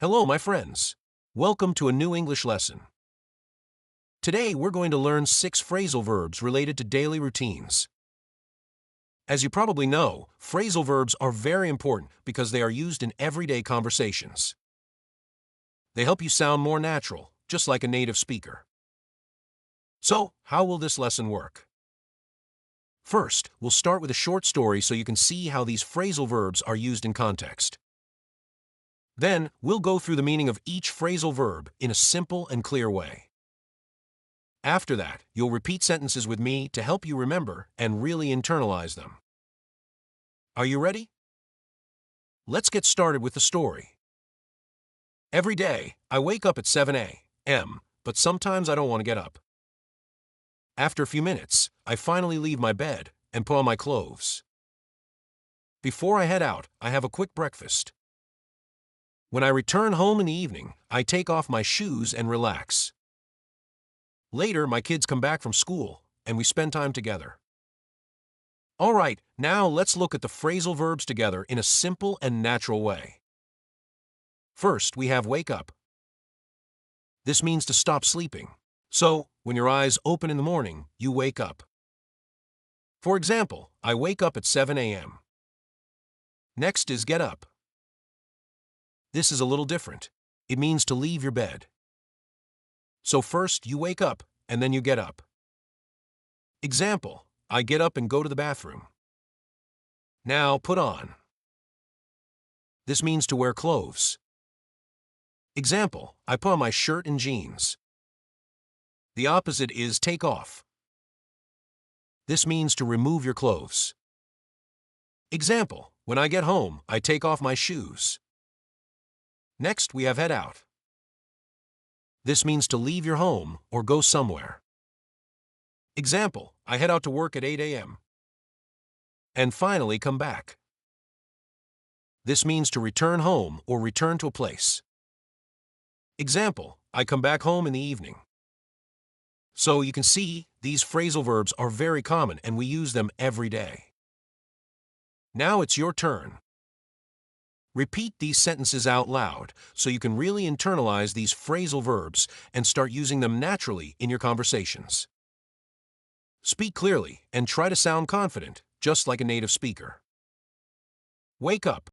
Hello, my friends. Welcome to a new English lesson. Today, we're going to learn 6 phrasal verbs related to daily routines. As you probably know, phrasal verbs are very important because they are used in everyday conversations. They help you sound more natural, just like a native speaker. So, how will this lesson work? First, we'll start with a short story so you can see how these phrasal verbs are used in context. Then, we'll go through the meaning of each phrasal verb in a simple and clear way. After that, you'll repeat sentences with me to help you remember and really internalize them. Are you ready? Let's get started with the story. Every day, I wake up at 7 a.m., but sometimes I don't want to get up. After a few minutes, I finally leave my bed and put on my clothes. Before I head out, I have a quick breakfast. When I return home in the evening, I take off my shoes and relax. Later, my kids come back from school, and we spend time together. All right, now let's look at the phrasal verbs together in a simple and natural way. First, we have wake up. This means to stop sleeping. So, when your eyes open in the morning, you wake up. For example, I wake up at 7 a.m. Next is get up. This is a little different. It means to leave your bed. So first, you wake up, and then you get up. Example, I get up and go to the bathroom. Now, put on. This means to wear clothes. Example, I put on my shirt and jeans. The opposite is take off. This means to remove your clothes. Example, when I get home, I take off my shoes. Next, we have head out. This means to leave your home or go somewhere. Example, I head out to work at 8 a.m. And finally come back. This means to return home or return to a place. Example, I come back home in the evening. So you can see, these phrasal verbs are very common and we use them every day. Now it's your turn. Repeat these sentences out loud so you can really internalize these phrasal verbs and start using them naturally in your conversations. Speak clearly and try to sound confident, just like a native speaker. Wake up.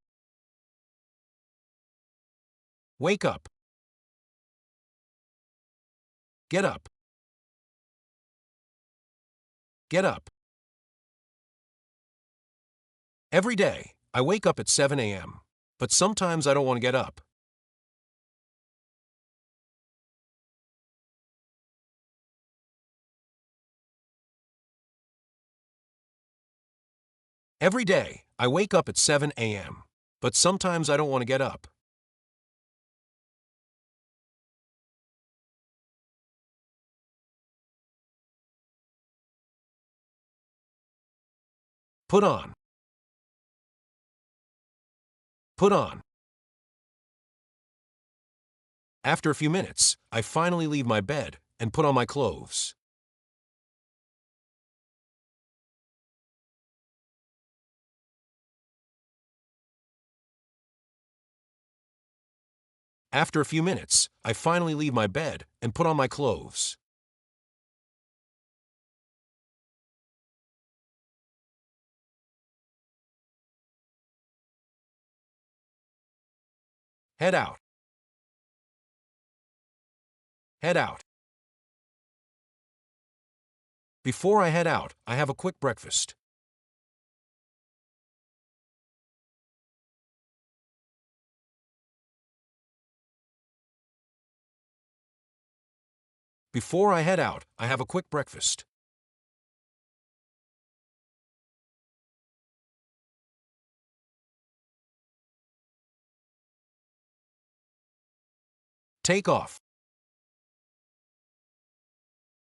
Wake up. Get up. Get up. Every day, I wake up at 7 a.m., but sometimes I don't want to get up. Every day, I wake up at 7 a.m., but sometimes I don't want to get up. Put on. Put on. After a few minutes, I finally leave my bed and put on my clothes. After a few minutes, I finally leave my bed and put on my clothes. Head out. Head out. Before I head out, I have a quick breakfast. Before I head out, I have a quick breakfast. Take off.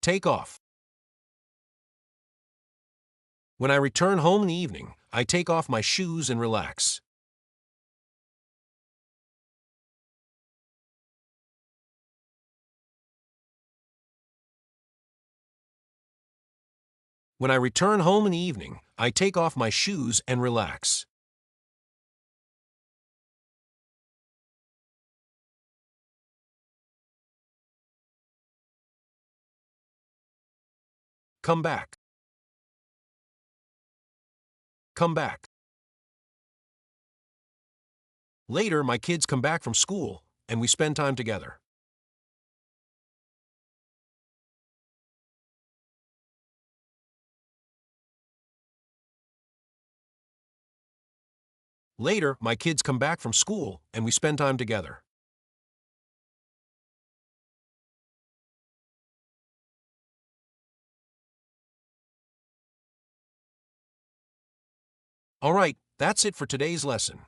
Take off. When I return home in the evening, I take off my shoes and relax. When I return home in the evening, I take off my shoes and relax. Come back. Come back. Later, my kids come back from school, and we spend time together. Later, my kids come back from school, and we spend time together. All right, that's it for today's lesson.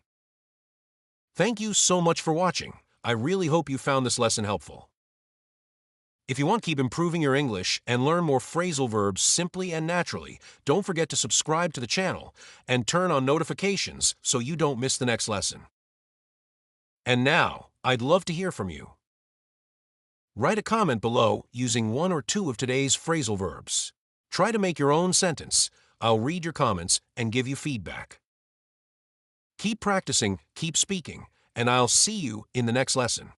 Thank you so much for watching. I really hope you found this lesson helpful. If you want to keep improving your English and learn more phrasal verbs simply and naturally, don't forget to subscribe to the channel and turn on notifications so you don't miss the next lesson. And now, I'd love to hear from you. Write a comment below using one or two of today's phrasal verbs. Try to make your own sentence. I'll read your comments and give you feedback. Keep practicing, keep speaking, and I'll see you in the next lesson.